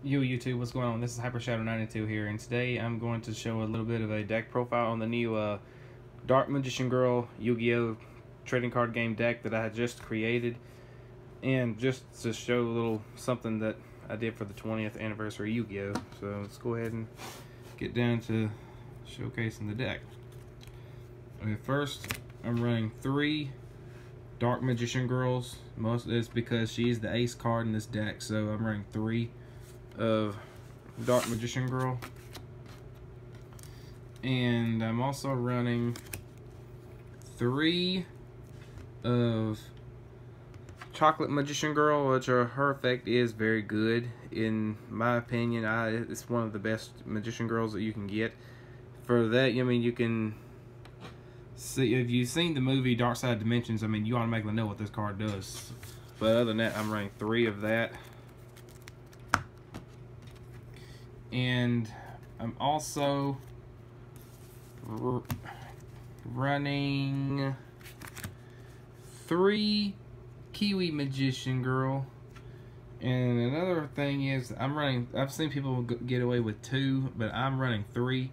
Yo YouTube, what's going on? This is HyperShadow92 here, and today I'm going to show a little bit of a deck profile on the new Dark Magician Girl Yu-Gi-Oh! Trading card game deck that I had just created, and just to show a little something that I did for the 20th anniversary Yu-Gi-Oh! So let's go ahead and get down to showcasing the deck. Okay, first I'm running 3 Dark Magician Girls. Most of this because she's the ace card in this deck, so I'm running 3 of Dark Magician Girl, and I'm also running 3 of Chocolate Magician Girl, which her effect is very good in my opinion. It's one of the best Magician Girls that you can get. For that, I mean, you can see, if you've seen the movie Dark Side Dimensions, I mean, you automatically know what this card does. But other than that, I'm running 3 of that. And I'm also running 3 Kiwi Magician Girl. And another thing is, I've seen people get away with 2, but I'm running 3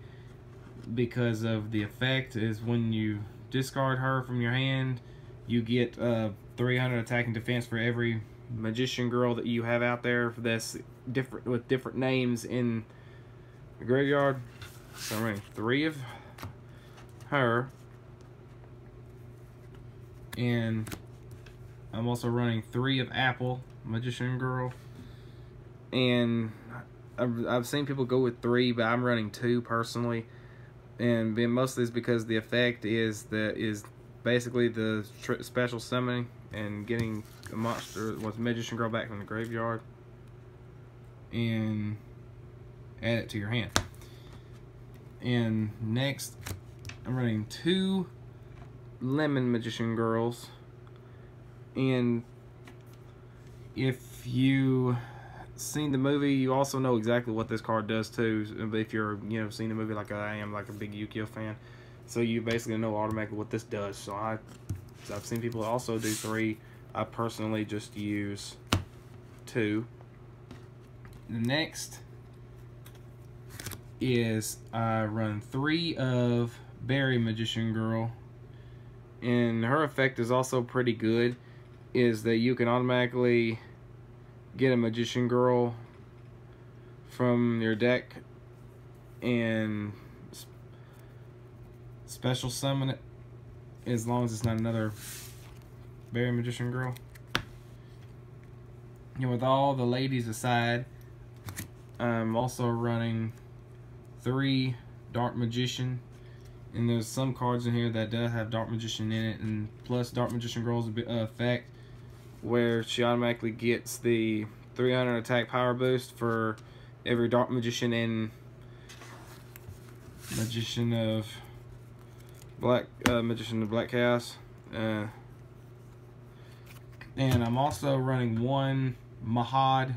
because of the effect is when you discard her from your hand, you get 300 attack and defense for every Magician Girl that you have out there that's different, with different names in the graveyard. So I'm running 3 of her, and I'm also running 3 of Apple Magician Girl. And I've seen people go with 3, but I'm running 2 personally, and mostly is because the effect is basically the special summoning and getting a monster with Magician Girl back from the graveyard and add it to your hand. And next, I'm running 2 Lemon Magician Girls. And if you seen the movie, you also know exactly what this card does too. If you're, seen the movie like I am, like a big Yu-Gi-Oh fan, so you basically know automatically what this does. So I've seen people also do 3. I personally just use 2. The next is I run 3 of Berry Magician Girl, and her effect is also pretty good. Is that you can automatically get a Magician Girl from your deck and special summon it, as long as it's not another Berry Magician Girl. And with all the ladies aside, I'm also running 3 Dark Magician, and there's some cards in here that does have Dark Magician in it, and plus Dark Magician Girl's effect where she automatically gets the 300 attack power boost for every Dark Magician and Magician of Black Chaos. And I'm also running 1 Mahad,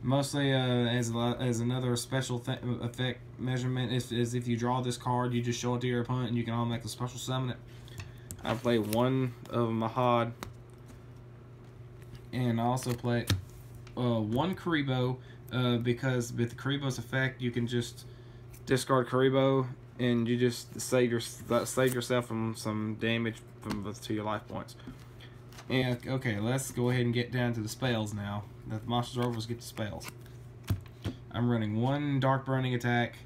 mostly as another special effect measurement. Is if you draw this card, you just show it to your opponent and you can automatically special summon it. I play 1 of Mahad, and I also play 1 Karibo, because with Karibo's effect, you can just discard Karibo and you just save yourself from some damage to your life points. And okay, let's go ahead and get down to the spells now. The monsters are over, let's get to spells. I'm running 1 Dark Burning attack.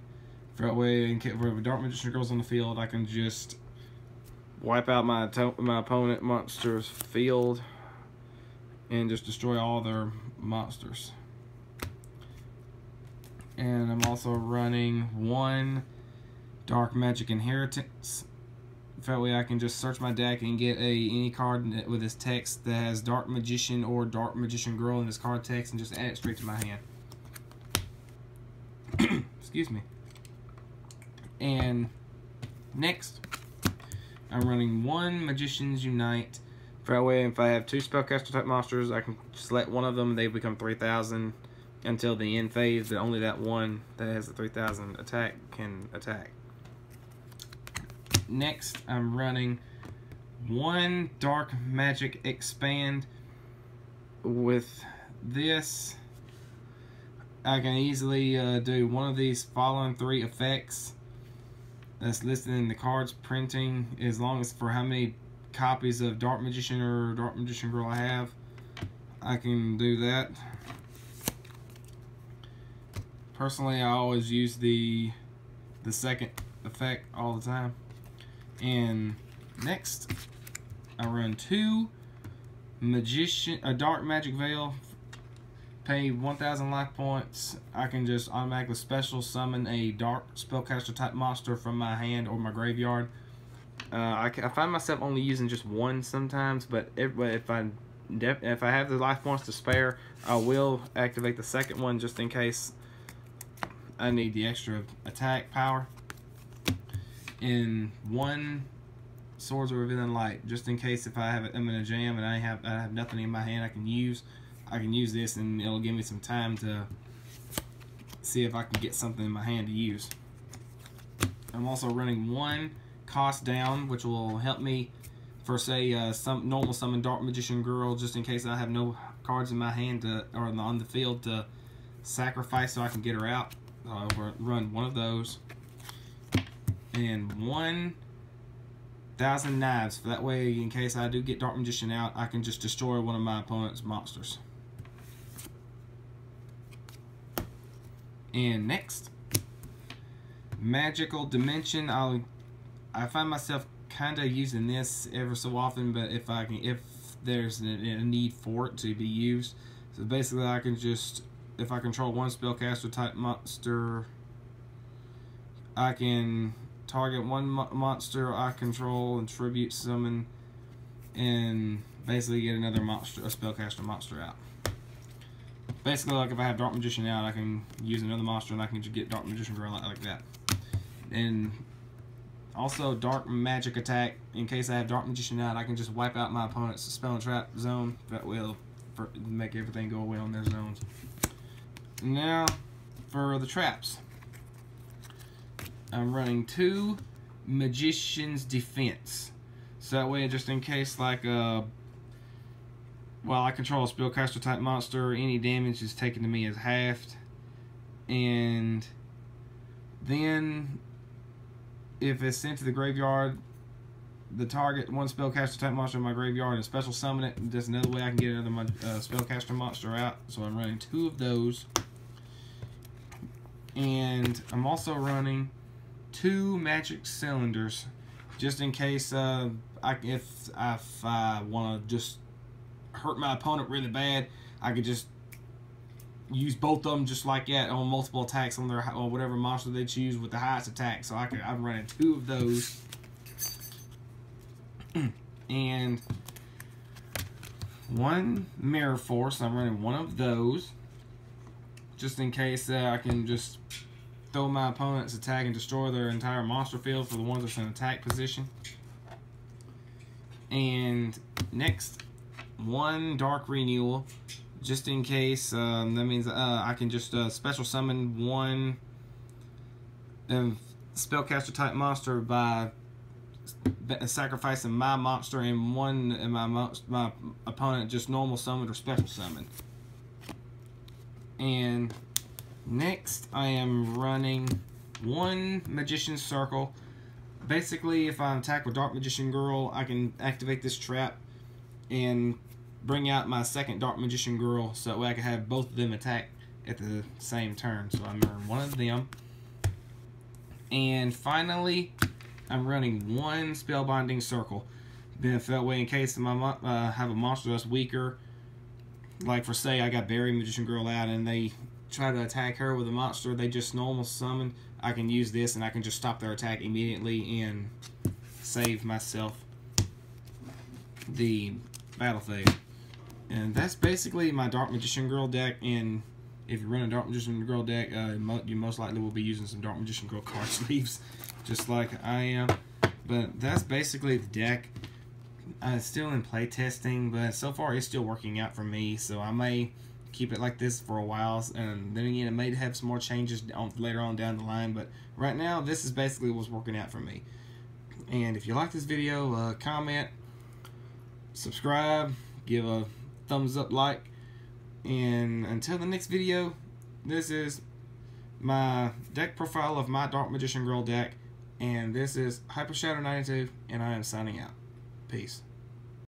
For that way, if Dark Magician Girl's on the field, I can just wipe out my opponent monster's field and just destroy all their monsters. And I'm also running 1 Dark Magic Inheritance. That way I can just search my deck and get any card with this text that has Dark Magician or Dark Magician Girl in this card text and just add it straight to my hand. Excuse me. And next, I'm running 1 Magician's Unite. That way, if I have 2 spellcaster type monsters, I can select one of them. They become 3,000 until the end phase. But only that one that has the 3,000 attack can attack. Next, I'm running 1 Dark Magic Expand. With this, I can easily do one of these following 3 effects that's listed in the cards printing, as long as for how many copies of Dark Magician or Dark Magician Girl I have. I can do that. Personally, I always use the second effect all the time. And next, I run 2 Dark Magic Veil. Pay 1,000 life points. I can just automatically special summon a Dark Spellcaster type monster from my hand or my graveyard. I find myself only using just one sometimes, but if I have the life points to spare, I will activate the second one just in case I need the extra attack power. And 1 Swords of Revealing Light, just in case if I'm in a jam and I have nothing in my hand I can use this, and it'll give me some time to see if I can get something in my hand to use. I'm also running 1 cost down, which will help me for, say, some normal summon Dark Magician Girl, just in case I have no cards in my hand or on the field to sacrifice so I can get her out. I'll run 1 of those. And 1,000 knives. For that way, in case I do get Dark Magician out, I can just destroy one of my opponent's monsters. And next, Magical Dimension. I find myself kind of using this ever so often, but if there's a need for it to be used. So basically, I can just, if I control 1 spellcaster type monster, I can target 1 monster I control and tribute summon, and basically get another monster, a spellcaster monster out. Basically, like if I have Dark Magician out, I can use another monster and I can just get Dark Magician Girl out like that. And also Dark Magic Attack. In case I have Dark Magician out, I can just wipe out my opponent's spell and trap zone. That will make everything go away on their zones. Now, for the traps. I'm running 2 Magician's Defense. So that way, just in case, like, while I control a spellcaster type monster, any damage is taken to me is halved. And then, if it's sent to the graveyard, the target 1 spellcaster type monster in my graveyard and special summon it. There's another way I can get another spellcaster monster out. So I'm running 2 of those. And I'm also running 2 magic cylinders, just in case if I want to just hurt my opponent really bad, I could just use both of them just like that on multiple attacks on their or whatever monster they choose with the highest attack. So I'm running 2 of those, and 1 Mirror Force. I'm running 1 of those, just in case I can just throw my opponent's attack and destroy their entire monster field for the ones that's in attack position. And next, 1 Dark Renewal, just in case. That means I can just special summon 1 spellcaster type monster by sacrificing my monster and 1 and my opponent just normal summon or special summon. And next, I am running 1 Magician's Circle. Basically, if I attack with Dark Magician Girl, I can activate this trap and bring out my second Dark Magician Girl, so that way I can have both of them attack at the same turn. So I'm running 1 of them. And finally, I'm running 1 Spellbinding Circle. Then that way, in case I have a monster that's weaker, like for say I got Barry Magician Girl out and they try to attack her with a monster they just normal summon, I can use this and I can just stop their attack immediately and save myself the battle phase. And that's basically my Dark Magician Girl deck. And if you run a Dark Magician Girl deck, you most likely will be using some Dark Magician Girl card sleeves, just like I am. But that's basically the deck. It's still in play testing, but so far it's still working out for me. So I may keep it like this for a while, and then again, it may have some more changes later on down the line. But right now, this is basically what's working out for me. And if you like this video, comment, subscribe, give a thumbs up, like, and until the next video, this is my deck profile of my Dark Magician Girl deck, and this is Hyper Shadow 92, and I am signing out. Peace.